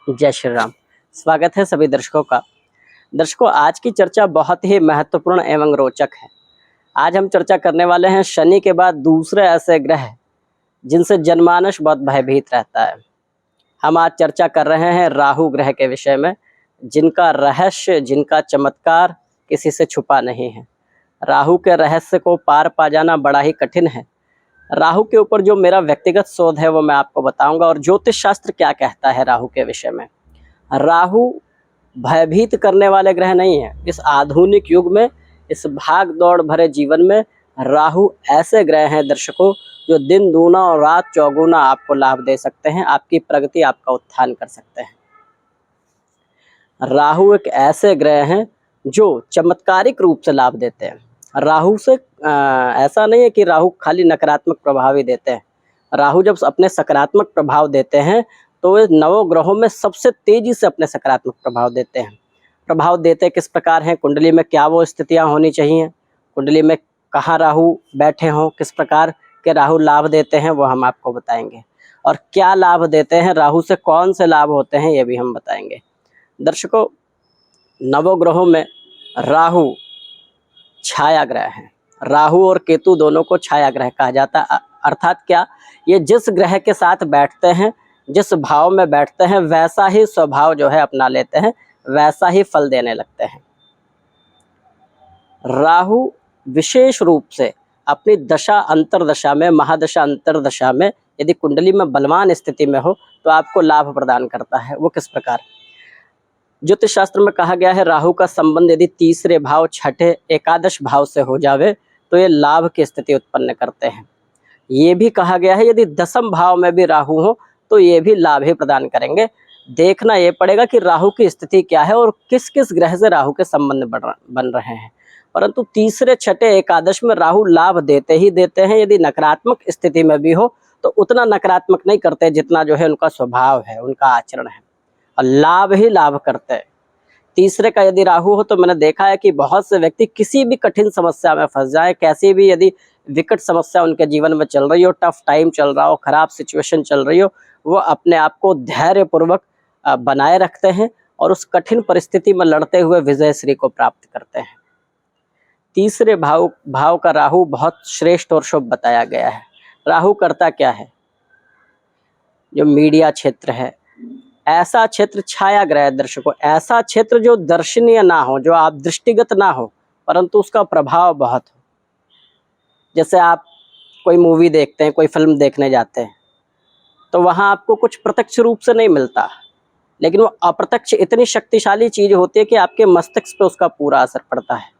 जय श्री राम। स्वागत है सभी दर्शकों का। दर्शकों, आज की चर्चा बहुत ही महत्वपूर्ण एवं रोचक है। आज हम चर्चा करने वाले हैं शनि के बाद दूसरे ऐसे ग्रह जिनसे जनमानस बहुत भयभीत रहता है। हम आज चर्चा कर रहे हैं राहु ग्रह के विषय में, जिनका रहस्य, जिनका चमत्कार किसी से छुपा नहीं है। राहु के रहस्य को पार पा जाना बड़ा ही कठिन है। राहु के ऊपर जो मेरा व्यक्तिगत शोध है वो मैं आपको बताऊंगा, और ज्योतिष शास्त्र क्या कहता है राहु के विषय में। राहु भयभीत करने वाले ग्रह नहीं है। इस आधुनिक युग में, इस भाग दौड़ भरे जीवन में राहु ऐसे ग्रह हैं दर्शकों, जो दिन दूना और रात चौगुना आपको लाभ दे सकते हैं, आपकी प्रगति, आपका उत्थान कर सकते हैं। राहु एक ऐसे ग्रह हैं जो चमत्कारिक रूप से लाभ देते हैं। राहु से ऐसा नहीं है कि राहु खाली नकारात्मक प्रभाव ही देते हैं। राहु जब अपने सकारात्मक प्रभाव देते हैं तो वे नवग्रहों में सबसे तेजी से अपने सकारात्मक प्रभाव देते हैं। प्रभाव देते किस प्रकार हैं, कुंडली में क्या वो स्थितियां होनी चाहिए, कुंडली में कहाँ राहु बैठे हों, किस प्रकार के राहु लाभ देते हैं, वो हम आपको बताएंगे। और क्या लाभ देते हैं, राहु से कौन से लाभ होते हैं, ये भी हम बताएंगे। दर्शकों, नवग्रहों में राहु छाया ग्रह हैं। राहु और केतु दोनों को छाया ग्रह कहा जाता है। अर्थात क्या, ये जिस ग्रह के साथ बैठते हैं, जिस भाव में बैठते हैं, वैसा ही स्वभाव जो है अपना लेते हैं, वैसा ही फल देने लगते हैं। राहु विशेष रूप से अपनी दशा अंतरदशा में, महादशा अंतरदशा में यदि कुंडली में बलवान स्थिति में हो तो आपको लाभ प्रदान करता है। वो किस प्रकार? ज्योतिष शास्त्र में कहा गया है, राहु का संबंध यदि तीसरे भाव, छठे, एकादश भाव से हो जावे तो ये लाभ की स्थिति उत्पन्न करते हैं। ये भी कहा गया है यदि दसम भाव में भी राहु हो तो ये भी लाभ ही प्रदान करेंगे। देखना ये पड़ेगा कि राहु की स्थिति क्या है और किस किस ग्रह से राहु के संबंध बन रहे हैं। परंतु तीसरे, छठे, एकादश में राहु लाभ देते ही देते हैं। यदि नकारात्मक स्थिति में भी हो तो उतना नकारात्मक नहीं करते जितना जो है उनका स्वभाव है, उनका आचरण है, और लाभ ही लाभ करते हैं। तीसरे का यदि राहु हो तो मैंने देखा है कि बहुत से व्यक्ति किसी भी कठिन समस्या में फंस जाए, कैसी भी यदि विकट समस्या उनके जीवन में चल रही हो, टफ टाइम चल रहा हो, खराब सिचुएशन चल रही हो, वो अपने आप को धैर्यपूर्वक बनाए रखते हैं और उस कठिन परिस्थिति में लड़ते हुए विजय श्री को प्राप्त करते हैं। तीसरे भाव का राहु बहुत श्रेष्ठ और शुभ बताया गया है। राहु करता क्या है? जो मीडिया क्षेत्र है, ऐसा क्षेत्र छाया ग्रह दर्शकों, ऐसा क्षेत्र जो दर्शनीय ना हो, जो आप दृष्टिगत ना हो, परंतु उसका प्रभाव बहुत हो। जैसे आप कोई मूवी देखते हैं, कोई फिल्म देखने जाते हैं, तो वहाँ आपको कुछ प्रत्यक्ष रूप से नहीं मिलता, लेकिन वो अप्रत्यक्ष इतनी शक्तिशाली चीज होती है कि आपके मस्तिष्क पे उसका पूरा असर पड़ता है।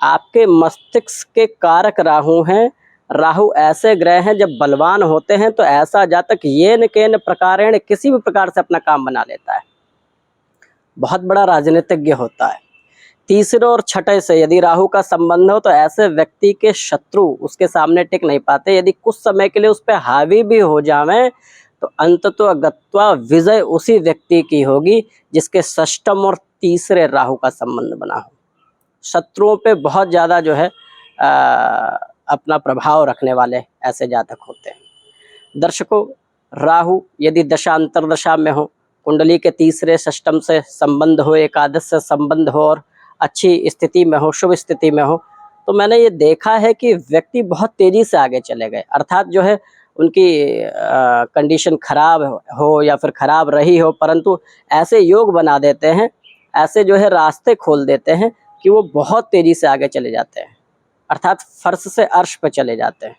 आपके मस्तिष्क के कारक राहु हैं। राहु ऐसे ग्रह हैं जब बलवान होते हैं तो ऐसा जातक येन केन प्रकारेण किसी भी प्रकार से अपना काम बना लेता है, बहुत बड़ा राजनीतिज्ञ होता है। तीसरे और छठे से यदि राहु का संबंध हो तो ऐसे व्यक्ति के शत्रु उसके सामने टिक नहीं पाते। यदि कुछ समय के लिए उस पर हावी भी हो जावे तो अंततः गत्वा विजय उसी व्यक्ति की होगी जिसके षष्ठम और तीसरे राहु का संबंध बना हो। शत्रुओं पे बहुत ज़्यादा जो है अपना प्रभाव रखने वाले ऐसे जातक होते हैं। दर्शकों, राहु यदि दशा अंतरदशा में हो, कुंडली के तीसरे, षष्ठम से संबंध हो, एकादश से संबंध हो और अच्छी स्थिति में हो, शुभ स्थिति में हो, तो मैंने ये देखा है कि व्यक्ति बहुत तेजी से आगे चले गए। अर्थात जो है उनकी कंडीशन खराब हो या फिर खराब रही हो, परंतु ऐसे योग बना देते हैं, ऐसे जो है रास्ते खोल देते हैं कि वो बहुत तेजी से आगे चले जाते हैं। अर्थात फर्श से अर्श पे चले जाते हैं।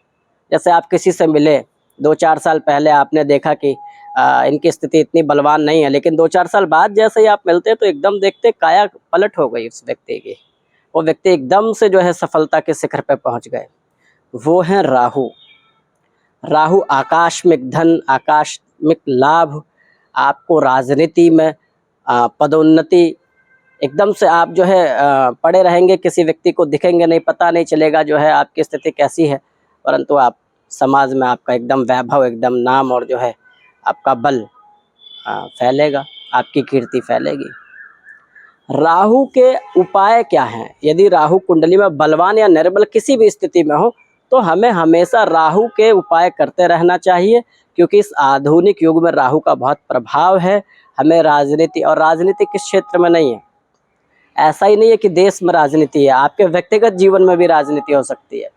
जैसे आप किसी से मिले 2-4 साल पहले, आपने देखा कि इनकी स्थिति इतनी बलवान नहीं है, लेकिन 2-4 साल बाद जैसे ही आप मिलते हैं तो एकदम देखते काया पलट हो गई उस व्यक्ति की। वो व्यक्ति एकदम से जो है सफलता के शिखर पे पहुंच गए। वो हैं राहु। राहु आकस्मिक धन, आकस्मिक लाभ, आपको राजनीति में पदोन्नति, एकदम से आप जो है पड़े रहेंगे, किसी व्यक्ति को दिखेंगे नहीं, पता नहीं चलेगा जो है आपकी स्थिति कैसी है, परंतु आप समाज में आपका एकदम वैभव, एकदम नाम और जो है आपका बल फैलेगा, आपकी कीर्ति फैलेगी। राहु के उपाय क्या हैं? यदि राहु कुंडली में बलवान या निर्बल किसी भी स्थिति में हो तो हमें हमेशा राहु के उपाय करते रहना चाहिए। क्योंकि इस आधुनिक युग में राहु का बहुत प्रभाव है। हमें राजनीति, और राजनीति किस क्षेत्र में नहीं है, ऐसा ही नहीं है कि देश में राजनीति है, आपके व्यक्तिगत जीवन में भी राजनीति हो सकती है।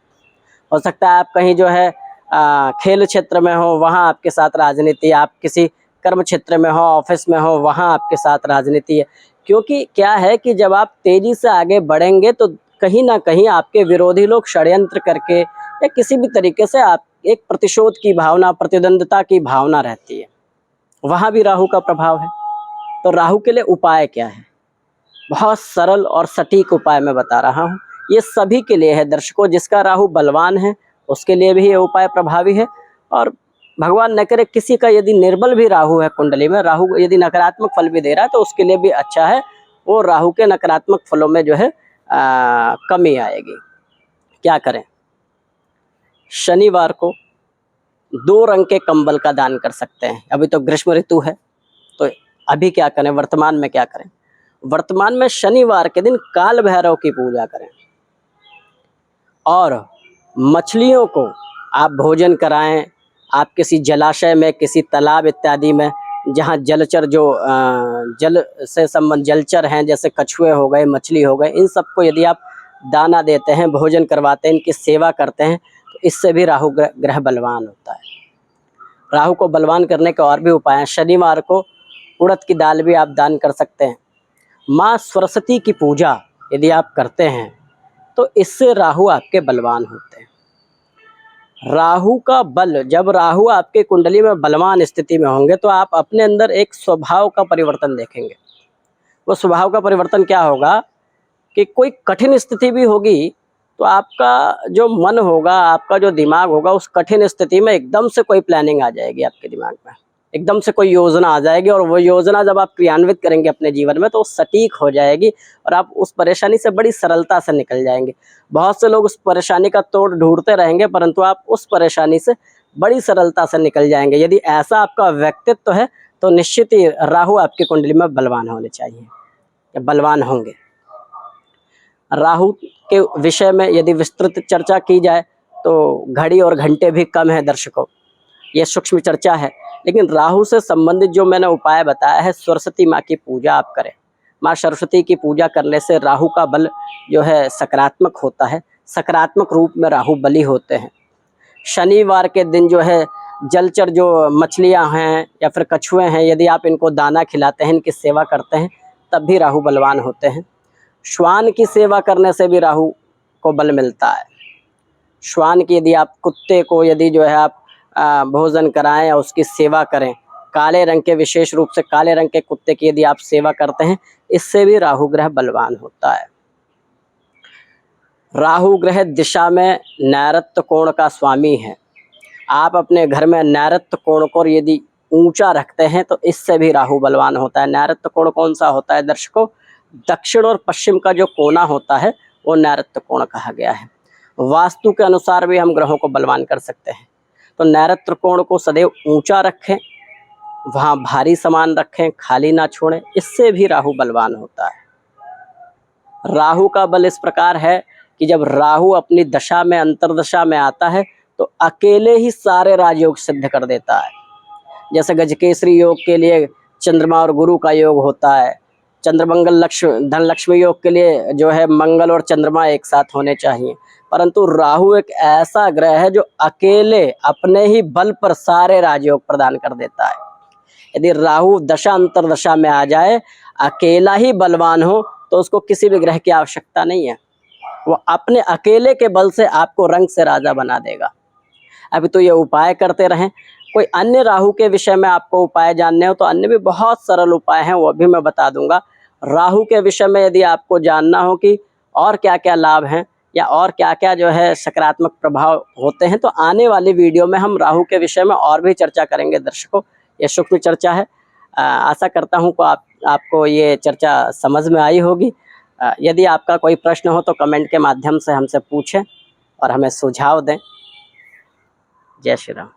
हो सकता है आप कहीं जो है खेल क्षेत्र में हो, वहाँ आपके साथ राजनीति, आप किसी कर्म क्षेत्र में हो, ऑफिस में हो, वहाँ आपके साथ राजनीति है। क्योंकि क्या है कि जब आप तेजी से आगे बढ़ेंगे तो कहीं ना कहीं आपके विरोधी लोग षड्यंत्र करके या किसी भी तरीके से आप एक प्रतिशोध की भावना, प्रतिद्वंद्विता की भावना रहती है, वहाँ भी राहु का प्रभाव है। तो राहु के लिए उपाय क्या है? बहुत सरल और सटीक उपाय मैं बता रहा हूँ। ये सभी के लिए है दर्शकों, जिसका राहु बलवान है उसके लिए भी ये उपाय प्रभावी है। और भगवान न करे किसी का यदि निर्बल भी राहु है कुंडली में, राहु यदि नकारात्मक फल भी दे रहा है तो उसके लिए भी अच्छा है। वो राहु के नकारात्मक फलों में जो है कमी आएगी। क्या करें? शनिवार को 2 रंग के कंबल का दान कर सकते हैं। अभी तो ग्रीष्म ऋतु है, तो अभी क्या करें, वर्तमान में क्या करें? वर्तमान में शनिवार के दिन काल भैरव की पूजा करें और मछलियों को आप भोजन कराएं। आप किसी जलाशय में, किसी तालाब इत्यादि में, जहाँ जलचर जो जल से संबंध जलचर हैं, जैसे कछुए हो गए, मछली हो गए, इन सबको यदि आप दाना देते हैं, भोजन करवाते हैं, इनकी सेवा करते हैं, तो इससे भी राहु ग्रह बलवान होता है। राहु को बलवान करने के और भी उपाय हैं। शनिवार को उड़द की दाल भी आप दान कर सकते हैं। माँ सरस्वती की पूजा यदि आप करते हैं तो इससे राहु आपके बलवान होते हैं। राहु का बल, जब राहु आपके कुंडली में बलवान स्थिति में होंगे तो आप अपने अंदर एक स्वभाव का परिवर्तन देखेंगे। वो स्वभाव का परिवर्तन क्या होगा कि कोई कठिन स्थिति भी होगी तो आपका जो मन होगा, आपका जो दिमाग होगा, उस कठिन स्थिति में एकदम से कोई प्लानिंग आ जाएगी आपके दिमाग में, एकदम से कोई योजना आ जाएगी और वो योजना जब आप क्रियान्वित करेंगे अपने जीवन में तो सटीक हो जाएगी और आप उस परेशानी से बड़ी सरलता से निकल जाएंगे। बहुत से लोग उस परेशानी का तोड़ ढूंढते रहेंगे, परंतु आप उस परेशानी से बड़ी सरलता से निकल जाएंगे। यदि ऐसा आपका व्यक्तित्व है तो निश्चित ही राहु आपकी कुंडली में बलवान होने चाहिए या बलवान होंगे। राहु के विषय में यदि विस्तृत चर्चा की जाए तो घड़ी और घंटे भी कम है दर्शकों, ये सूक्ष्म चर्चा है। लेकिन राहु से संबंधित जो मैंने उपाय बताया है, सरस्वती माँ की पूजा आप करें। माँ सरस्वती की पूजा करने से राहु का बल जो है सकारात्मक होता है, सकारात्मक रूप में राहु बली होते हैं। शनिवार के दिन जो है जलचर जो मछलियाँ हैं या फिर कछुए हैं, यदि आप इनको दाना खिलाते हैं, इनकी सेवा करते हैं, तब भी राहु बलवान होते हैं। श्वान की सेवा करने से भी राहु को बल मिलता है। श्वान की यदि आप कुत्ते को यदि जो है आप भोजन कराएं या उसकी सेवा करें, काले रंग के, विशेष रूप से काले रंग के कुत्ते की यदि आप सेवा करते हैं, इससे भी राहु ग्रह बलवान होता है। राहु ग्रह दिशा में नैऋत्य कोण का स्वामी है। आप अपने घर में नैऋत्य कोण को यदि ऊंचा रखते हैं तो इससे भी राहु बलवान होता है। नैऋत्य कोण कौन सा होता है दर्शकों? दक्षिण और पश्चिम का जो कोना होता है वो नैऋत्य कोण कहा गया है। वास्तु के अनुसार भी हम ग्रहों को बलवान कर सकते हैं। तो नैऋत्य कोण को सदैव ऊंचा रखें, वहाँ भारी सामान रखें, खाली ना छोड़ें, इससे भी राहु बलवान होता है। राहु का बल इस प्रकार है कि जब राहु अपनी दशा में, अंतर्दशा में आता है तो अकेले ही सारे राजयोग सिद्ध कर देता है। जैसे गजकेसरी योग के लिए चंद्रमा और गुरु का योग होता है, चंद्रमंगल धन लक्ष्मी योग के लिए जो है मंगल और चंद्रमा एक साथ होने चाहिए, परंतु राहु एक ऐसा ग्रह है जो अकेले अपने ही बल पर सारे राजयोग प्रदान कर देता है। यदि राहु दशा अंतर्दशा में आ जाए, अकेला ही बलवान हो, तो उसको किसी भी ग्रह की आवश्यकता नहीं है। वो अपने अकेले के बल से आपको रंग से राजा बना देगा। अभी तो ये उपाय करते रहें। कोई अन्य राहु के विषय में आपको उपाय जानने हो तो अन्य भी बहुत सरल उपाय हैं, वो भी मैं बता दूंगा। राहु के विषय में यदि आपको जानना हो कि और क्या क्या लाभ हैं या और क्या क्या जो है सकारात्मक प्रभाव होते हैं, तो आने वाली वीडियो में हम राहु के विषय में और भी चर्चा करेंगे दर्शकों। ये सूक्ष्म चर्चा है। आशा करता हूँ कि आपको ये चर्चा समझ में आई होगी। यदि आपका कोई प्रश्न हो तो कमेंट के माध्यम से हमसे पूछें और हमें सुझाव दें। जय श्री राम।